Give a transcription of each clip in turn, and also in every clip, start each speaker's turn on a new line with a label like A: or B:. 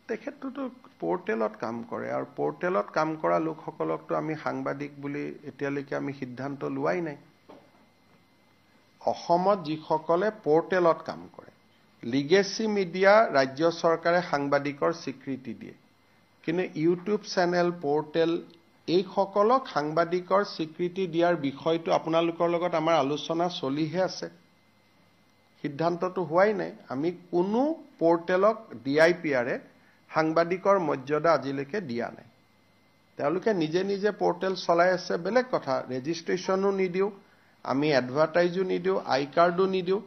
A: তেখেতটো পোৰ্টেলত কাম কৰে আৰু পোৰ্টেলত কাম কৰা লোকসকলকতো আমি সাংবাদিক বুলি এতিয়ালৈকে আমি সিদ্ধান্ত লোৱাই নাই অসমত যিসকলে পোৰ্টেলত কাম কৰে লিগেসি মিডিয়া ৰাজ্য চৰকাৰে সাংবাদিকৰ স্বীকৃতি দিয়ে কিন্তু ইউটিউব চেনেল পোৰ্টেল এই সকলক সাংবাদিকৰ স্বীকৃতি দিয়াৰ বিষয়টো আপোনালোকৰ লগত আমাৰ আলোচনা চলিহে আছে সিদ্ধান্তটো হোৱাই নাই আমি কোনো পোৰ্টেলক ডিআইপিআৰে সাংবাদিকৰ মৰ্যাদা আজিলৈকে দিয়া নাই তেওঁলোকে নিজে নিজে পোৰ্টেল চলাই আছে বেলেগ কথা ৰেজিষ্ট্ৰেচনো নিদিও আমি এডভাৰটাইজো নিদিও আই কাৰ্ডো নিদিও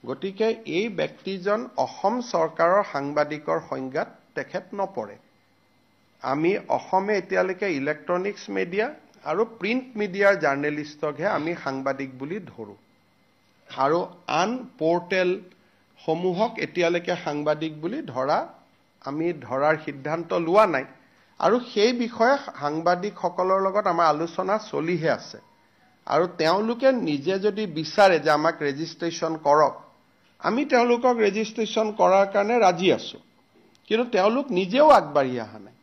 A: গতিকে এই ব্যক্তিজন অসম চৰকাৰৰ সাংবাদিকৰ সংজ্ঞাত তেখেত নপৰে আমি অসমে এতিয়ালৈকে ইলেক্ট্ৰনিক্স মিডিয়া আৰু প্ৰিন্ট মিডিয়াৰ জাৰ্নেলিষ্টকহে আমি সাংবাদিক বুলি ধৰো আৰু আন পোৰ্টেল সমূহক এতিয়ালৈকে সাংবাদিক বুলি আমি ধৰাৰ সিদ্ধান্ত লোৱা নাই আৰু সেই বিষয়ে সাংবাদিকসকলৰ লগত আমাৰ আলোচনা চলিহে আছে আৰু তেওঁলোকে নিজে যদি বিচাৰে যে আমাক ৰেজিষ্ট্ৰেচন কৰক আমি তেওঁলোকক ৰেজিষ্ট্ৰেচন কৰাৰ কাৰণে ৰাজি আছো কিন্তু তেওঁলোক নিজেও আগবাঢ়ি অহা নাই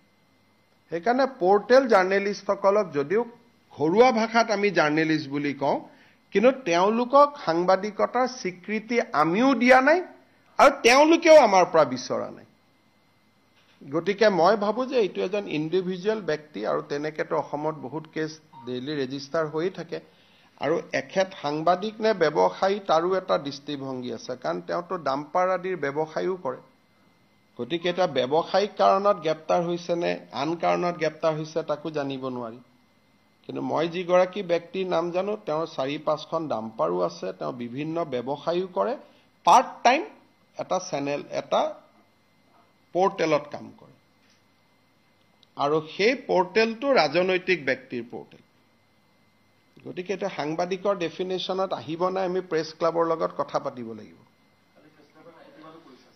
A: সেইকাৰণে পোৰ্টেল জাৰ্নেলিষ্টসকলক যদিও ঘৰুৱা ভাষাত আমি জাৰ্নেলিষ্ট বুলি কওঁ কিন্তু তেওঁলোকক সাংবাদিকতাৰ স্বীকৃতি আমিও দিয়া নাই আৰু তেওঁলোকেও আমাৰ পৰা বিচৰা নাই গতিকে মই ভাবো যে এইটো এজন ইন্ডিভিজুৱেল ব্যক্তি আৰু তেনেকেতো অসমত বহুত কেছ ডেইলি ৰেজিষ্টাৰ হৈ থাকে আৰু এখেত সাংবাদিক নে ব্যৱসায়ী তাৰো এটা দৃষ্টিভংগী আছে কাৰণ তেওঁতো ডাম্পাৰ আদিৰ ব্যৱসায়ও কৰে গতিকে এটা ব্যৱসায়িক কাৰণত গ্ৰেপ্তাৰ হৈছে নে আন কাৰণত গ্ৰেপ্তাৰ হৈছে তাকো জানিব নোৱাৰি কিন্তু মই যিগৰাকী ব্যক্তিৰ নাম জানো তেওঁৰ 4-5খন ডাম্পাৰো আছে তেওঁ বিভিন্ন ব্যৱসায়ও কৰে পাৰ্ট টাইম এটা চেনেল এটা পোৰ্টেলত কাম কৰে আৰু সেই পোৰ্টেলটো ৰাজনৈতিক ব্যক্তিৰ পোৰ্টেল গতিকে এটা সাংবাদিকৰ ডেফিনেশ্যনত আহিব নাই আমি প্ৰেছ ক্লাবৰ লগত কথা পাতিব লাগিব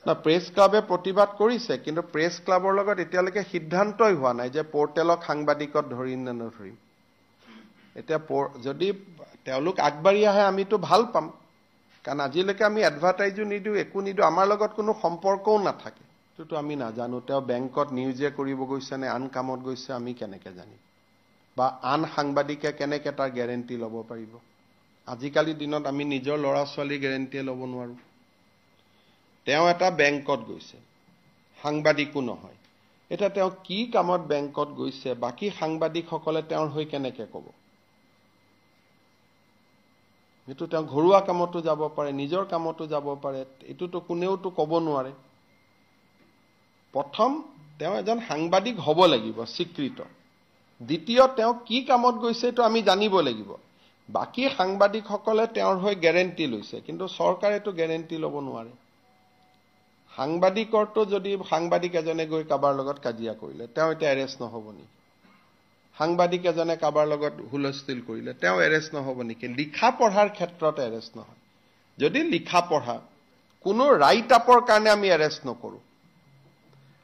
A: না প্ৰেছ ক্লাবে প্ৰতিবাদ কৰিছে কিন্তু প্ৰেছ ক্লাবৰ লগত এতিয়ালৈকে সিদ্ধান্তই হোৱা নাই যে পোৰ্টেলক সাংবাদিকত ধৰিম নে নধৰিম এতিয়া যদি তেওঁলোক আগবাঢ়ি আহে আমিতো ভাল পাম কাৰণ আজিলৈকে আমি এডভাৰটাইজো নিদিও একো নিদিও আমাৰ লগত কোনো সম্পৰ্কও নাথাকে তো আমি নাজানো তেওঁ বেংকত নিউজে কৰিব গৈছে নে আন কামত গৈছে আমি কেনেকে জানিম বা আন সাংবাদিকে কেনেকে তাৰ গ্যাৰেন্টি ল'ব পাৰিব আজিকালি দিনত আমি নিজৰ ল'ৰা ছোৱালী গ্যাৰেন্টি ল'ব নোৱাৰো তেওঁ এটা বেংকত গৈছে সাংবাদিকো নহয় এটা তেওঁ কি কামত বেংকত গৈছে বাকি সাংবাদিকসকলে তেওঁৰ হৈ কেনেকে ক'ব এটো তেওঁ ঘৰুৱা কামতো যাব পাৰে নিজৰ কামতো যাব পাৰে এটোতো কোনেওতো ক'ব নোৱাৰে প্ৰথম তেওঁ এজন সাংবাদিক হ'ব লাগিব স্বীকৃত দ্বিতীয় তেওঁ কি কামত গৈছে তো আমি জানিব লাগিব বাকি সাংবাদিকসকলে তেওঁৰ হৈ গ্যাৰেন্টি লৈছে কিন্তু চৰকাৰে তো গ্যাৰেন্টি ল'ব নোৱাৰে সাংবাদিকৰটো যদি সাংবাদিক এজনে গৈ কাবাৰ লগত কাজিয়া কৰিলে তেওঁ এটা এৰেষ্ট নহব নি সাংবাদিক এজনে কাবাৰ লগত হুলস্থুল কৰিলে তেওঁ এৰেষ্ট নহব নেকি লিখা পঢ়াৰ ক্ষেত্ৰত এৰেষ্ট নহয় যদি লিখা পঢ়া কোনো ৰাইট আপৰ কাৰণে আমি এৰেষ্ট নকৰো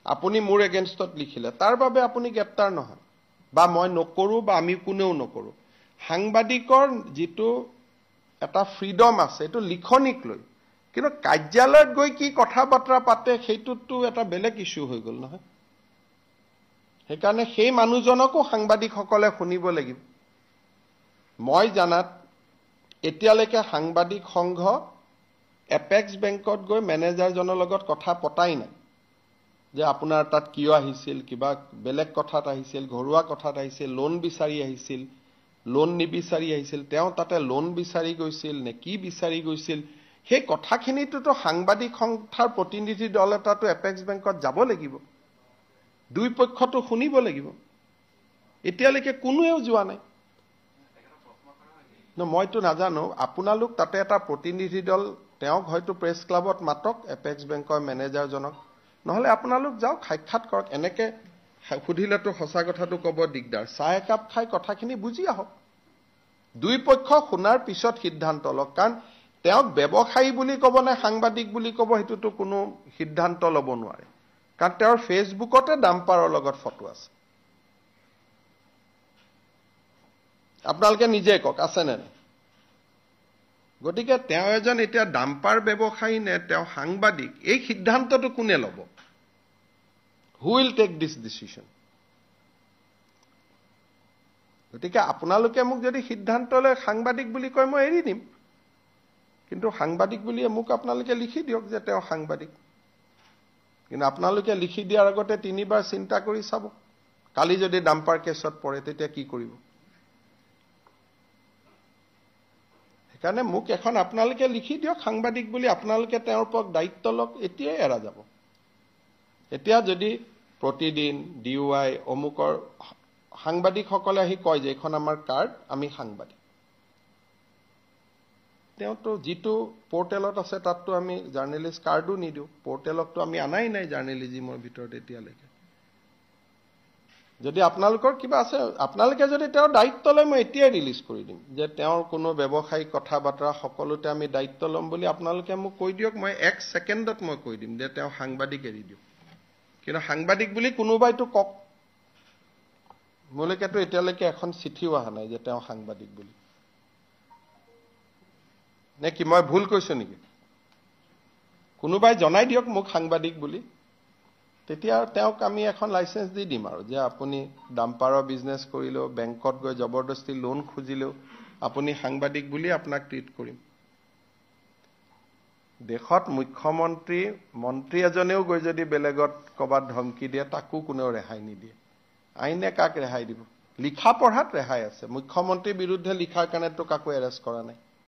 A: আপুনি মোৰ এগেইনষ্টত লিখিলে তাৰ বাবে আপুনি গ্ৰেপ্তাৰ নহয় বা মই নকৰো বা আমি কোনেও নকৰো সাংবাদিকৰ যেটো এটা ফ্ৰীডম আছে এটো লিখনিক লৈ কিন্তু কাৰ্যালয়ত গৈ কি কথা বাৰ্তা পাতে সেইটোতো এটা বেলেগ ইস্যু হৈ গল নহয় সেইকাৰণে সেই মানুহজনকো সাংবাদিকসকলে শুনিব লাগিব মই জানাত এতিয়ালৈকে সাংবাদিক সংঘ এপেক্স বেংকত গৈ মেনেজাৰজনৰ লগত কথা পতাই নাই যে আপোনাৰ তাত কিয় আহিছিল কিবা বেলেগ কথাত আহিছিল ঘৰুৱা কথাত আহিছিল লোন বিচাৰি আহিছিল লোন নিবিচাৰি আহিছিল তেওঁ তাতে লোন বিচাৰি গৈছিল নে কি বিচাৰি গৈছিল সেই কথাখিনিটো সাংবাদিক সংস্থাৰ প্ৰতিনিধি দল এটাটো এপেক্স বেংকত যাব লাগিব দুই পক্ষটো শুনিব লাগিব এতিয়ালৈকে কোনোৱেও যোৱা নাই মইতো নাজানো আপোনালোক তাতে এটা প্ৰতিনিধি দল তেওঁক হয়তো প্ৰেছ ক্লাবত মাতক এপেক্স বেংকৰ মেনেজাৰজনক নহলে আপোনালোক যাওক সাক্ষাৎ কৰক এনেকে সুধিলেতো সঁচা কথাটো ক'ব দিগদাৰ চাহ একাপ খাই কথাখিনি বুজি আহক দুই পক্ষ শুনাৰ পিছত সিদ্ধান্ত লওক কাৰণ তেওঁক ব্যৱসায়ী বুলি ক'ব নে সাংবাদিক বুলি ক'ব হেতুটো কোনো সিদ্ধান্ত ল'ব নোৱাৰে কাৰণ তেওঁৰ ফেসবুকতে ডাম্পাৰৰ লগত ফটো আছে আপোনালোকে নিজে কক আছে নে গতিকে তেওঁ এজন এতিয়া ডাম্পাৰ ব্যৱসায়ী নে তেওঁ সাংবাদিক এই সিদ্ধান্তটো কোনে ল'ব Who will take this decision? গতিকে আপোনালোকে মোক যদি সিদ্ধান্ত লৈ সাংবাদিক বুলি কয় মই এৰি দিম কিন্তু সাংবাদিক বুলি মোক আপোনালোকে লিখি দিয়ক যে তেওঁ সাংবাদিক কিন্তু আপোনালোকে লিখি দিয়াৰ আগতে তিনিবাৰ চিন্তা কৰি চাব কালি যদি ডাম্পাৰ কেছত পৰে তেতিয়া কি কৰিব সেইকাৰণে মোক এখন আপোনালোকে লিখি দিয়ক সাংবাদিক বুলি আপোনালোকে তেওঁৰ ওপৰত দায়িত্ব লওক এতিয়াই এৰা যাব এতিয়া যদি প্ৰতিদিন ডিউআই অমুকৰ সাংবাদিকসকলে আহি কয় যে এখন আমাৰ কাৰ্ড আমি সাংবাদিক তেওঁতো যিটো পোৰ্টেলত আছে তাততো আমি জাৰ্নেলিষ্ট কাৰ্ডো নিদিও পোৰ্টেলকতো আমি আনাই নাই জাৰ্নেলিজিমৰ ভিতৰত এতিয়ালৈকে যদি আপোনালোকৰ কিবা আছে আপোনালোকে যদি তেওঁৰ দায়িত্ব লয় মই এতিয়াই ৰিলিজ কৰি দিম যে তেওঁৰ কোনো ব্যৱসায়িক কথা বাৰ্তা সকলোতে আমি দায়িত্ব ল'ম বুলি আপোনালোকে মোক কৈ দিয়ক মই 1 ছেকেণ্ডত মই কৈ দিম যে তেওঁ সাংবাদিক এৰি দিয়ক কিন্তু সাংবাদিক বুলি কোনোবাইতো কক মোলৈকেতো এতিয়ালৈকে এখন চিঠিও অহা নাই যে তেওঁ সাংবাদিক বুলি নে কি মই ভুল কৈছো নেকি কোনোবাই জনাই দিয়ক মোক সাংবাদিক বুলি তেতিয়া তেওঁক আমি এখন লাইসেন্স দি দিম আৰু যে আপুনি ডাম্পাৰৰ বিজনেছ কৰিলেও বেংকত গৈ জবৰদস্তি লোন খুজিলেও আপুনি সাংবাদিক বুলি আপোনাক ট্ৰিট কৰিম দেশত মুখ্যমন্ত্ৰী মন্ত্ৰী এজনেও গৈ যদি বেলেগত কবাত ধমকি দিয়ে তাকো কোনেও ৰেহাই নিদিয়ে আইনে কাক ৰেহাই দিব লিখা পঢ়াত ৰেহাই আছে মুখ্যমন্ত্ৰীৰ বিৰুদ্ধে লিখাৰ কাৰণেতো কাকো এৰেষ্ট কৰা নাই